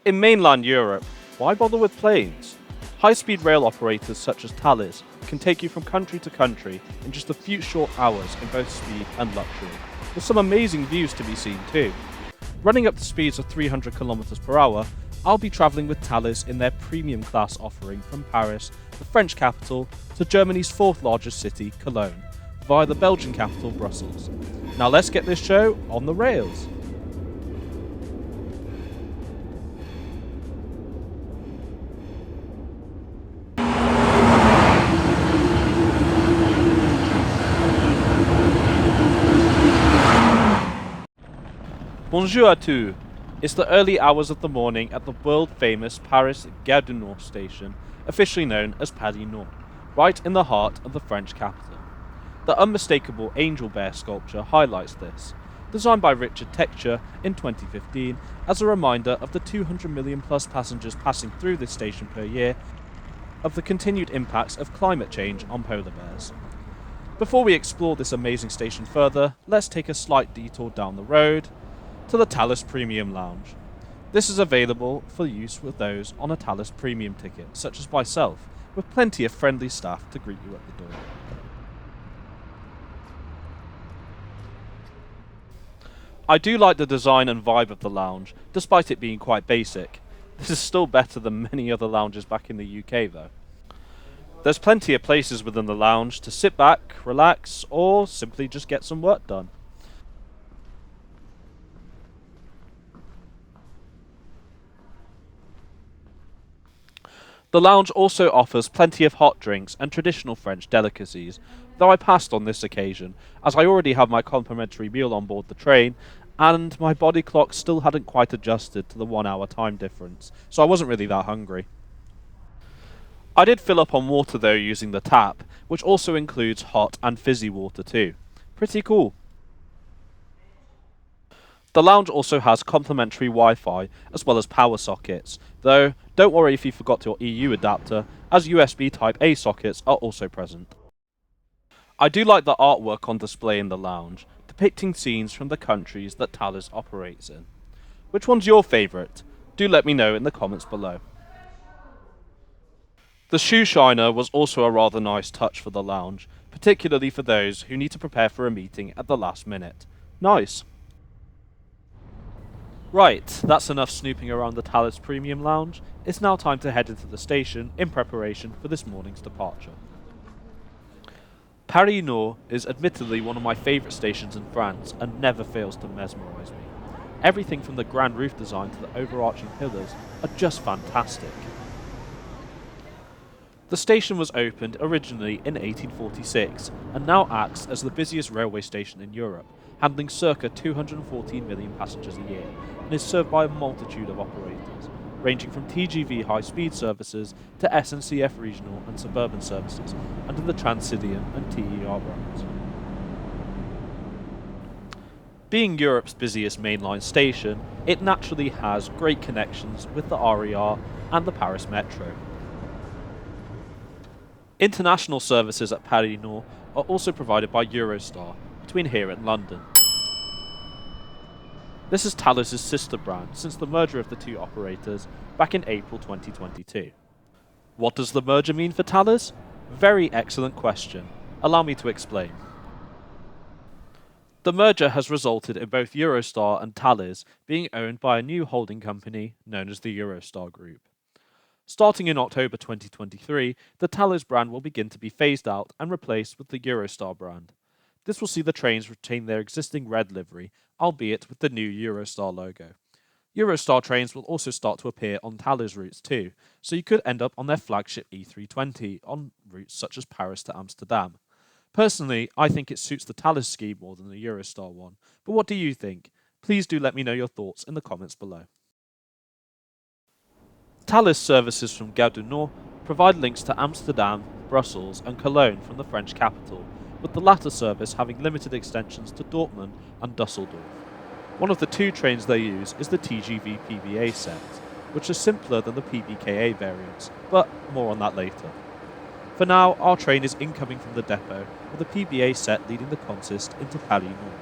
In mainland Europe, why bother with planes? High-speed rail operators such as Thalys can take you from country to country in just a few short hours in both speed and luxury, with some amazing views to be seen too. Running up to speeds of 300 km per hour, I'll be travelling with Thalys in their premium class offering from Paris, the French capital, to Germany's fourth largest city, Cologne, via the Belgian capital, Brussels. Now let's get this show on the rails. Bonjour à tous! It's the early hours of the morning at the world-famous Paris Gare du Nord station, officially known as Paris Nord, right in the heart of the French capital. The unmistakable angel bear sculpture highlights this, designed by Richard Texture in 2015 as a reminder of the 200 million plus passengers passing through this station per year, of the continued impacts of climate change on polar bears. Before we explore this amazing station further, let's take a slight detour down the road to the Thalys Premium Lounge. This is available for use with those on a Thalys Premium ticket, such as myself, with plenty of friendly staff to greet you at the door. I do like the design and vibe of the lounge, despite it being quite basic. This is still better than many other lounges back in the UK though. There's plenty of places within the lounge to sit back, relax, or simply just get some work done. The lounge also offers plenty of hot drinks and traditional French delicacies, though I passed on this occasion, as I already have my complimentary meal on board the train, and my body clock still hadn't quite adjusted to the 1 hour time difference, so I wasn't really that hungry. I did fill up on water though using the tap, which also includes hot and fizzy water too. Pretty cool. The lounge also has complimentary Wi-Fi as well as power sockets, though don't worry if you forgot your EU adapter, as USB Type-A sockets are also present. I do like the artwork on display in the lounge, depicting scenes from the countries that Thalys operates in. Which one's your favourite? Do let me know in the comments below. The shoe shiner was also a rather nice touch for the lounge, particularly for those who need to prepare for a meeting at the last minute. Nice! Right, that's enough snooping around the Thalys Premium Lounge. It's now time to head into the station in preparation for this morning's departure. Paris Nord is admittedly one of my favourite stations in France and never fails to mesmerise me. Everything from the grand roof design to the overarching pillars are just fantastic. The station was opened originally in 1846 and now acts as the busiest railway station in Europe, handling circa 214 million passengers a year, and is served by a multitude of operators, ranging from TGV high-speed services to SNCF regional and suburban services under the Transilien and TER brands. Being Europe's busiest mainline station, it naturally has great connections with the RER and the Paris Metro. International services at Paris Nord are also provided by Eurostar between here and London. This is Thalys' sister brand since the merger of the two operators back in April 2022. What does the merger mean for Thalys? Very excellent question. Allow me to explain. The merger has resulted in both Eurostar and Thalys being owned by a new holding company known as the Eurostar Group. Starting in October 2023, the Thalys brand will begin to be phased out and replaced with the Eurostar brand. This will see the trains retain their existing red livery, albeit with the new Eurostar logo. Eurostar trains will also start to appear on Thalys routes too, so you could end up on their flagship E320 on routes such as Paris to Amsterdam. Personally, I think it suits the Thalys scheme more than the Eurostar one, but what do you think? Please do let me know your thoughts in the comments below. Thalys services from Gare du Nord provide links to Amsterdam, Brussels and Cologne from the French capital, with the latter service having limited extensions to Dortmund and Dusseldorf. One of the two trains they use is the TGV PBKA set, which is simpler than the PBKA variants, but more on that later. For now, our train is incoming from the depot, with the PBA set leading the consist into Paris Nord.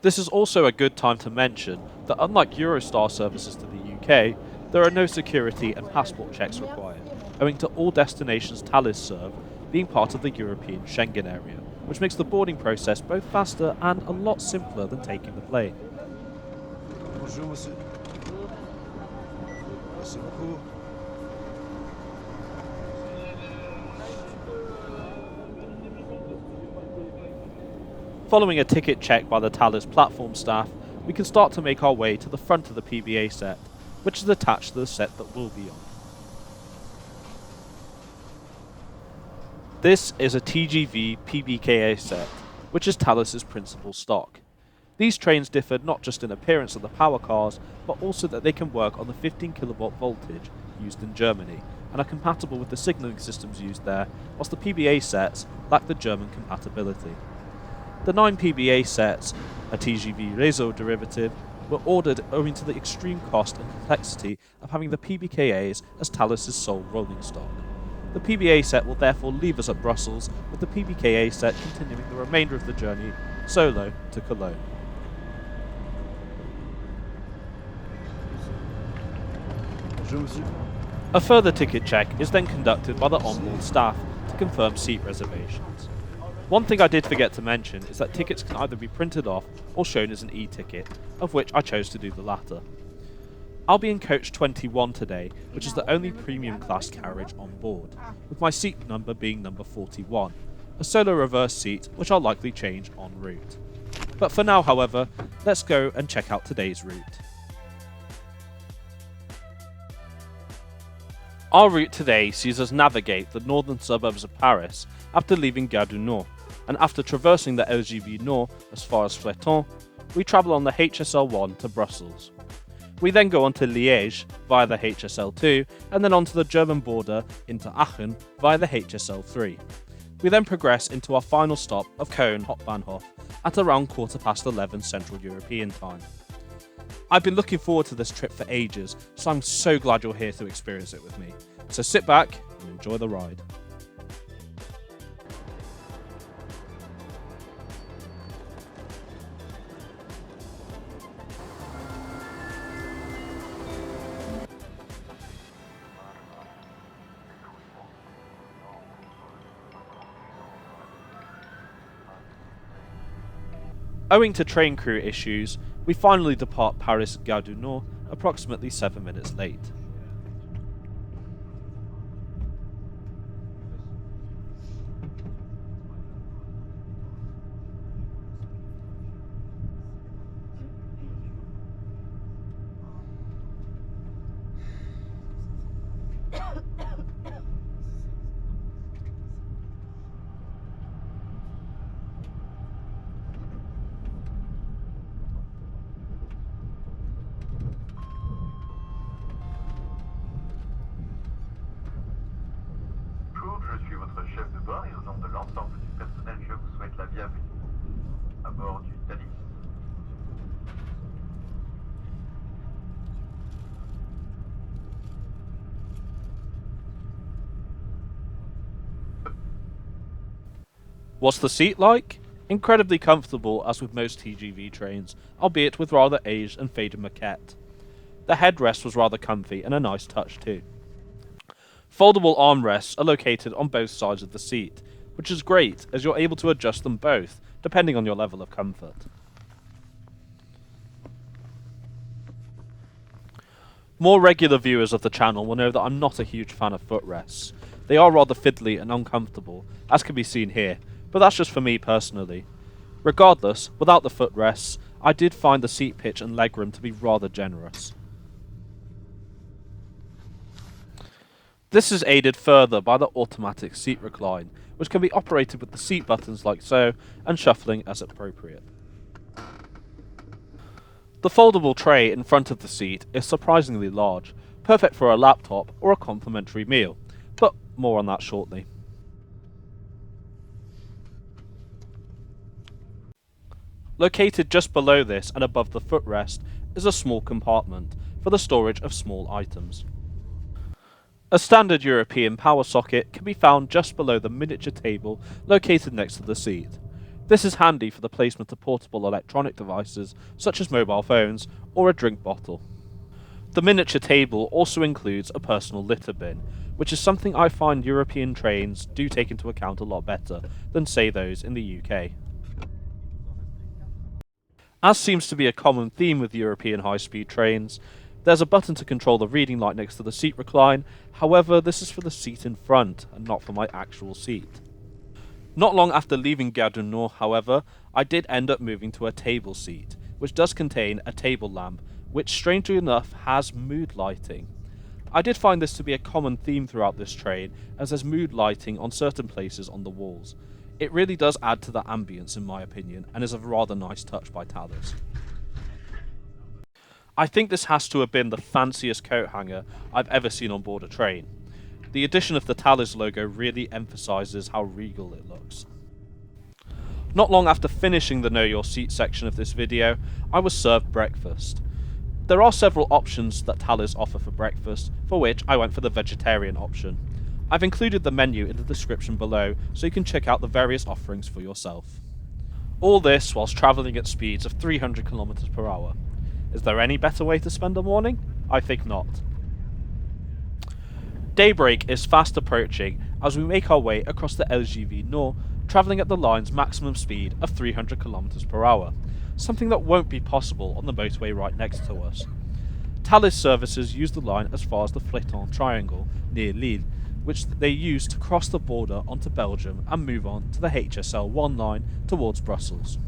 This is also a good time to mention that unlike Eurostar services to the UK, there are no security and passport checks required, owing to all destinations Thalys serve being part of the European Schengen area, which makes the boarding process both faster and a lot simpler than taking the plane. Bonjour, monsieur. Merci beaucoup. Following a ticket check by the Thalys platform staff, we can start to make our way to the front of the PBA set, which is attached to the set that we'll be on. This is a TGV PBKA set, which is Thalys' principal stock. These trains differ not just in appearance of the power cars, but also that they can work on the 15 kilowatt voltage used in Germany, and are compatible with the signalling systems used there, whilst the PBA sets lack the German compatibility. The 9 PBA sets, a TGV Réseau derivative, were ordered owing to the extreme cost and complexity of having the PBKAs as Thalys' sole rolling stock. The PBA set will therefore leave us at Brussels, with the PBKA set continuing the remainder of the journey solo to Cologne. Bonjour, monsieur. A further ticket check is then conducted by the onboard staff to confirm seat reservations. One thing I did forget to mention is that tickets can either be printed off or shown as an e-ticket, of which I chose to do the latter. I'll be in coach 21 today, which is the only premium class carriage on board, with my seat number being number 41, a solo reverse seat which I'll likely change en route. But for now, however, let's go and check out today's route. Our route today sees us navigate the northern suburbs of Paris after leaving Gare du Nord, and after traversing the LGV Nord as far as Fleton, we travel on the HSL1 to Brussels. We then go on to Liège via the HSL2 and then onto the German border into Aachen via the HSL3. We then progress into our final stop of Koln Hauptbahnhof at around 11:15 Central European time. I've been looking forward to this trip for ages, so I'm so glad you're here to experience it with me. So sit back and enjoy the ride. Owing to train crew issues, we finally depart Paris Gare du Nord approximately 7 minutes late. Je suis votre chef de bord et au nom de l'ensemble du personnel, je vous souhaite la bienvenue à bord du Thalys. What's the seat like? Incredibly comfortable as with most TGV trains, albeit with rather aged and faded maquette. The headrest was rather comfy and a nice touch too. Foldable armrests are located on both sides of the seat, which is great as you're able to adjust them both, depending on your level of comfort. More regular viewers of the channel will know that I'm not a huge fan of footrests. They are rather fiddly and uncomfortable, as can be seen here, but that's just for me personally. Regardless, without the footrests, I did find the seat pitch and legroom to be rather generous. This is aided further by the automatic seat recline, which can be operated with the seat buttons like so, and shuffling as appropriate. The foldable tray in front of the seat is surprisingly large, perfect for a laptop or a complimentary meal, but more on that shortly. Located just below this and above the footrest is a small compartment for the storage of small items. A standard European power socket can be found just below the miniature table located next to the seat. This is handy for the placement of portable electronic devices such as mobile phones or a drink bottle. The miniature table also includes a personal litter bin, which is something I find European trains do take into account a lot better than say those in the UK. As seems to be a common theme with European high-speed trains, there's a button to control the reading light next to the seat recline, however this is for the seat in front and not for my actual seat. Not long after leaving Gare du Nord, however, I did end up moving to a table seat, which does contain a table lamp, which strangely enough has mood lighting. I did find this to be a common theme throughout this train, as there's mood lighting on certain places on the walls. It really does add to the ambience in my opinion, and is a rather nice touch by Thalys. I think this has to have been the fanciest coat hanger I've ever seen on board a train. The addition of the Thalys logo really emphasises how regal it looks. Not long after finishing the Know Your Seat section of this video, I was served breakfast. There are several options that Thalys offer for breakfast, for which I went for the vegetarian option. I've included the menu in the description below so you can check out the various offerings for yourself. All this whilst travelling at speeds of 300 km per hour. Is there any better way to spend a morning? I think not. Daybreak is fast approaching as we make our way across the LGV Nord, travelling at the line's maximum speed of 300 km per hour, something that won't be possible on the motorway right next to us. Thalys services use the line as far as the Fleton Triangle near Lille, which they use to cross the border onto Belgium and move on to the HSL1 line towards Brussels.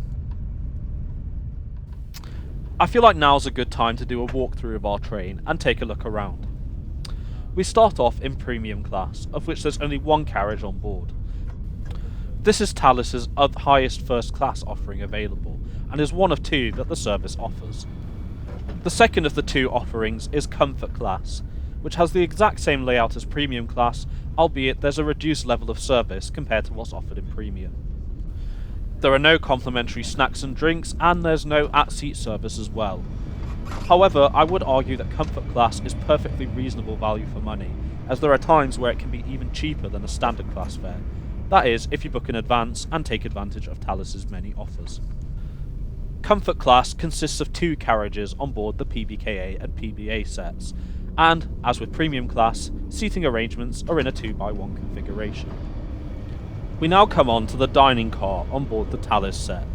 I feel like now's a good time to do a walkthrough of our train and take a look around. We start off in premium class, of which there's only one carriage on board. This is Thalys' highest first class offering available, and is one of two that the service offers. The second of the two offerings is comfort class, which has the exact same layout as premium class, albeit there's a reduced level of service compared to what's offered in premium. There are no complimentary snacks and drinks, and there's no at-seat service as well. However, I would argue that comfort class is perfectly reasonable value for money, as there are times where it can be even cheaper than a standard class fare. That is, if you book in advance and take advantage of Thalys' many offers. Comfort class consists of two carriages on board the PBKA and PBA sets, and, as with premium class, seating arrangements are in a 2x1 configuration. We now come on to the dining car on board the Thalys set.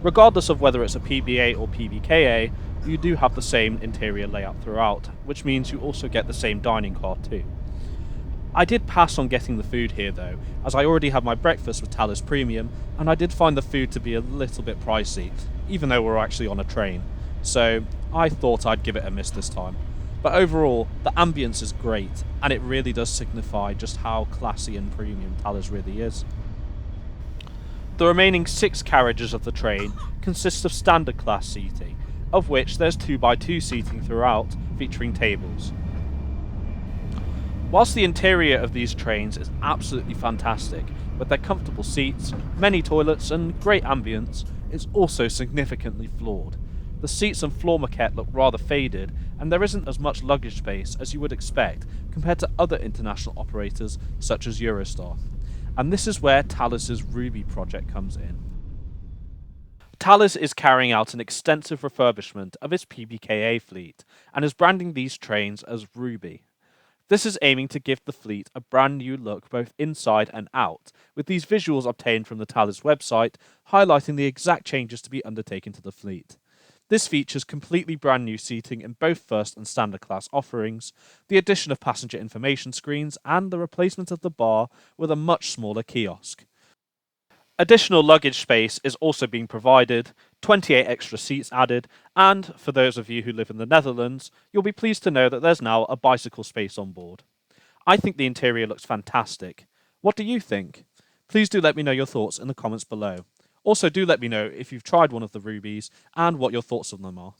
Regardless of whether it's a PBA or PBKA, you do have the same interior layout throughout, which means you also get the same dining car too. I did pass on getting the food here though, as I already had my breakfast with Thalys Premium, and I did find the food to be a little bit pricey, even though we're actually on a train, so I thought I'd give it a miss this time. But overall, the ambience is great, and it really does signify just how classy and premium Thalys really is. The remaining 6 carriages of the train consist of standard class seating, of which there's 2x2 seating throughout, featuring tables. Whilst the interior of these trains is absolutely fantastic, with their comfortable seats, many toilets and great ambience, it's also significantly flawed. The seats and floor maquette look rather faded, and there isn't as much luggage space as you would expect compared to other international operators such as Eurostar. And this is where Thalys' Ruby project comes in. Thalys is carrying out an extensive refurbishment of its PBKA fleet, and is branding these trains as Ruby. This is aiming to give the fleet a brand new look both inside and out, with these visuals obtained from the Thalys website highlighting the exact changes to be undertaken to the fleet. This features completely brand new seating in both first and standard class offerings, the addition of passenger information screens, and the replacement of the bar with a much smaller kiosk. Additional luggage space is also being provided, 28 extra seats added, and for those of you who live in the Netherlands, you'll be pleased to know that there's now a bicycle space on board. I think the interior looks fantastic. What do you think? Please do let me know your thoughts in the comments below. Also, do let me know if you've tried one of the Rubies and what your thoughts on them are.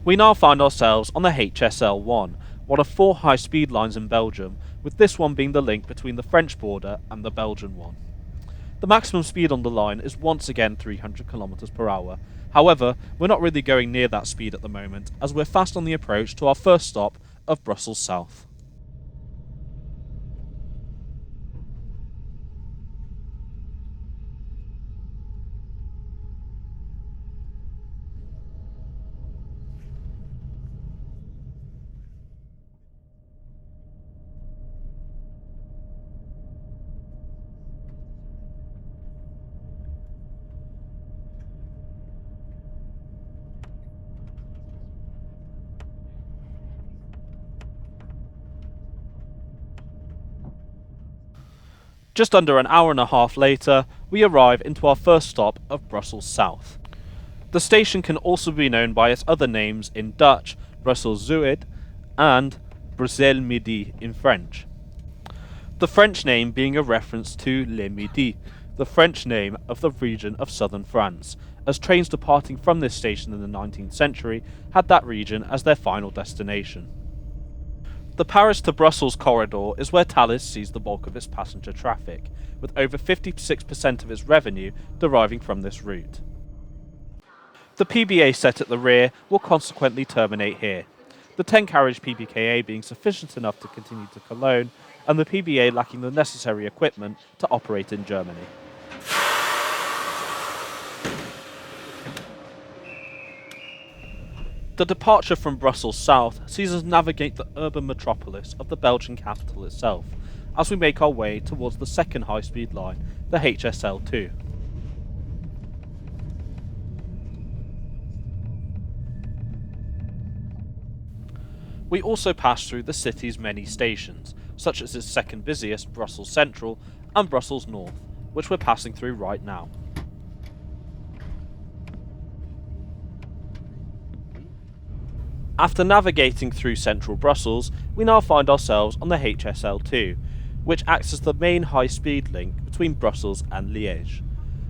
We now find ourselves on the HSL1, one of 4 high-speed lines in Belgium, with this one being the link between the French border and the Belgian one. The maximum speed on the line is once again 300 km per hour. However, we're not really going near that speed at the moment, as we're fast on the approach to our first stop of Brussels South. . Just under an hour and a half later, we arrive into our first stop of Brussels South. The station can also be known by its other names in Dutch, Brussels Zuid, and Bruxelles Midi in French. The French name being a reference to Le Midi, the French name of the region of southern France, as trains departing from this station in the 19th century had that region as their final destination. The Paris to Brussels corridor is where Thalys sees the bulk of its passenger traffic, with over 56% of its revenue deriving from this route. The PBA set at the rear will consequently terminate here, the 10-carriage PBKA being sufficient enough to continue to Cologne, and the PBA lacking the necessary equipment to operate in Germany. The departure from Brussels South sees us navigate the urban metropolis of the Belgian capital itself, as we make our way towards the second high-speed line, the HSL2. We also pass through the city's many stations, such as its second busiest, Brussels Central, and Brussels North, which we're passing through right now. After navigating through central Brussels, we now find ourselves on the HSL2, which acts as the main high-speed link between Brussels and Liège.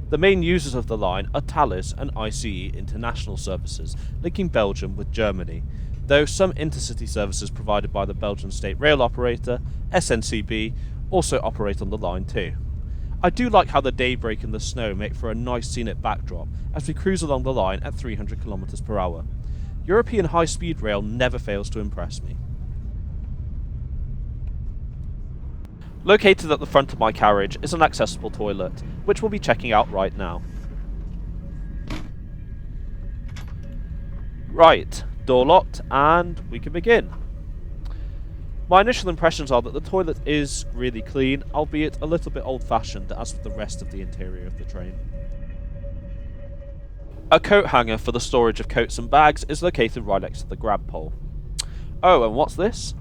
The main users of the line are Thalys and ICE international services, linking Belgium with Germany, though some intercity services provided by the Belgian state rail operator, SNCB, also operate on the line too. I do like how the daybreak and the snow make for a nice scenic backdrop as we cruise along the line at 300 km per hour. European high-speed rail never fails to impress me. Located at the front of my carriage is an accessible toilet, which we'll be checking out right now. Right, door locked, and we can begin. My initial impressions are that the toilet is really clean, albeit a little bit old-fashioned as with the rest of the interior of the train. A coat hanger for the storage of coats and bags is located right next to the grab pole. Oh, and what's this?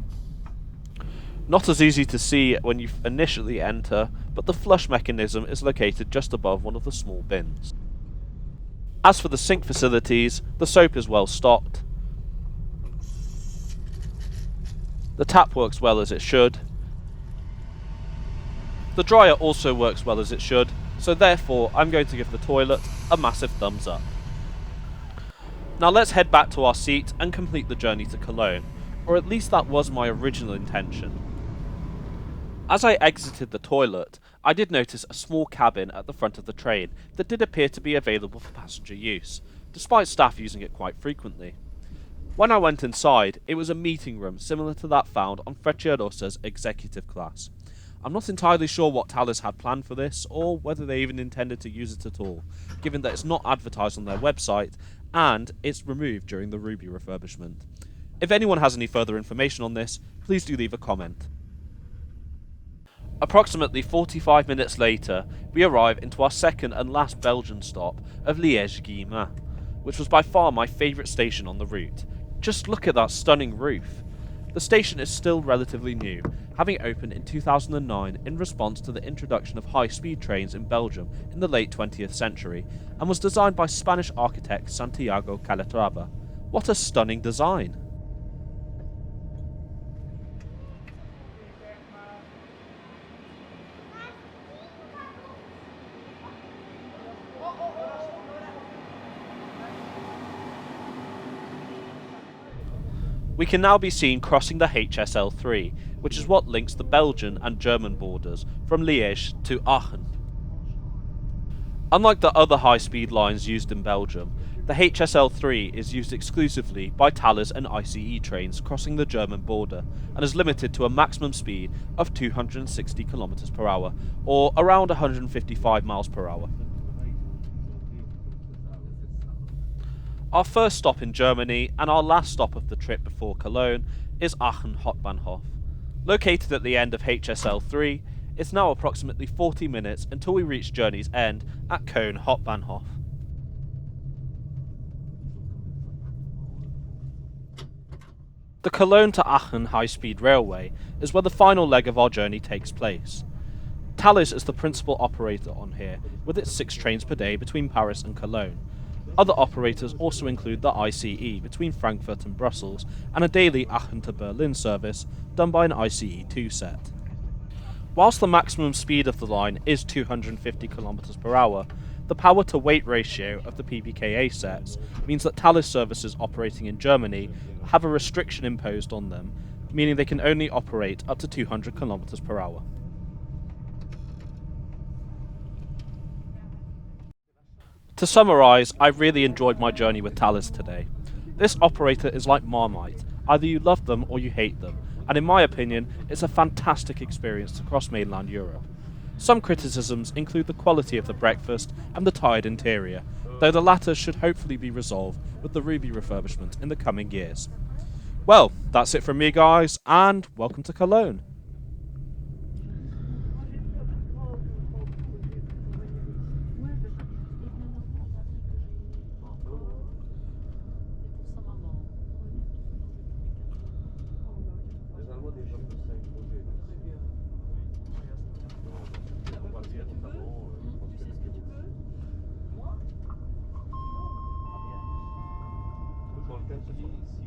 Not as easy to see when you initially enter, but the flush mechanism is located just above one of the small bins. As for the sink facilities, the soap is well stocked. The tap works well as it should. The dryer also works well as it should, so therefore I'm going to give the toilet a massive thumbs up. Now let's head back to our seat and complete the journey to Cologne, or at least that was my original intention. As I exited the toilet, I did notice a small cabin at the front of the train that did appear to be available for passenger use, despite staff using it quite frequently. When I went inside, it was a meeting room similar to that found on Frecciarossa's executive class. I'm not entirely sure what Thalys had planned for this, or whether they even intended to use it at all, given that it's not advertised on their website, and it's removed during the Ruby refurbishment. If anyone has any further information on this, please do leave a comment. Approximately 45 minutes later, we arrive into our second and last Belgian stop of Liège-Guillemins, which was by far my favourite station on the route. Just look at that stunning roof. The station is still relatively new, having opened in 2009 in response to the introduction of high-speed trains in Belgium in the late 20th century, and was designed by Spanish architect Santiago Calatrava. What a stunning design! We can now be seen crossing the HSL3, which is what links the Belgian and German borders from Liège to Aachen. Unlike the other high-speed lines used in Belgium, the HSL3 is used exclusively by Thalys and ICE trains crossing the German border, and is limited to a maximum speed of 260 km per hour, or around 155 miles per hour. Our first stop in Germany, and our last stop of the trip before Cologne, is Aachen Hauptbahnhof. Located at the end of HSL3, it's now approximately 40 minutes until we reach journey's end at Koln Hauptbahnhof. The Cologne to Aachen high-speed railway is where the final leg of our journey takes place. Thalys is the principal operator on here, with its 6 trains per day between Paris and Cologne. Other operators also include the ICE between Frankfurt and Brussels, and a daily Aachen to Berlin service done by an ICE 2 set. Whilst the maximum speed of the line is 250 km per hour, the power to weight ratio of the PBKA sets means that Thalys services operating in Germany have a restriction imposed on them, meaning they can only operate up to 200 km per hour. To summarise, I really enjoyed my journey with Thalys today. This operator is like Marmite, either you love them or you hate them, and in my opinion, it's a fantastic experience across mainland Europe. Some criticisms include the quality of the breakfast and the tired interior, though the latter should hopefully be resolved with the Ruby refurbishment in the coming years. Well, that's it from me guys, and welcome to Cologne.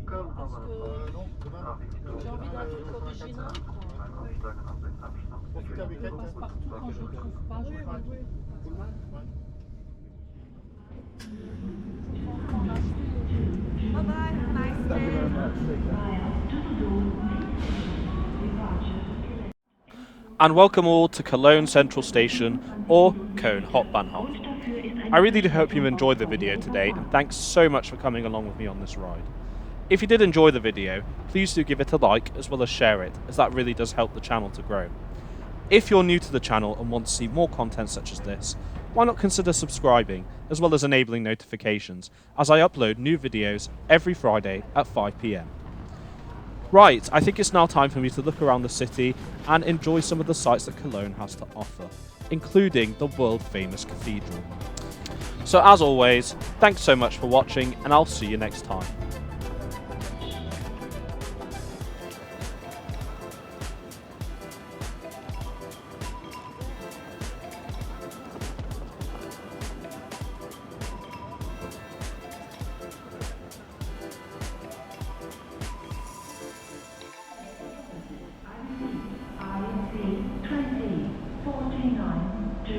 Koln non, demain, non. J'ai envie d'un truc original, quoi. Profite un week-end. Je passe partout quand je le trouve pas. Je veux un truc. Bye bye, have a nice Thank you very day. much. And welcome all to Cologne Central Station, or Koln Hauptbahnhof. I really do hope you enjoyed the video today, and thanks so much for coming along with me on this ride. If you did enjoy the video, please do give it a like as well as share it, as that really does help the channel to grow. If you're new to the channel and want to see more content such as this, why not consider subscribing as well as enabling notifications, as I upload new videos every Friday at 5 PM. Right, I think it's now time for me to look around the city and enjoy some of the sights that Cologne has to offer, including the world famous cathedral. So as always, thanks so much for watching, and I'll see you next time. IC 2049 to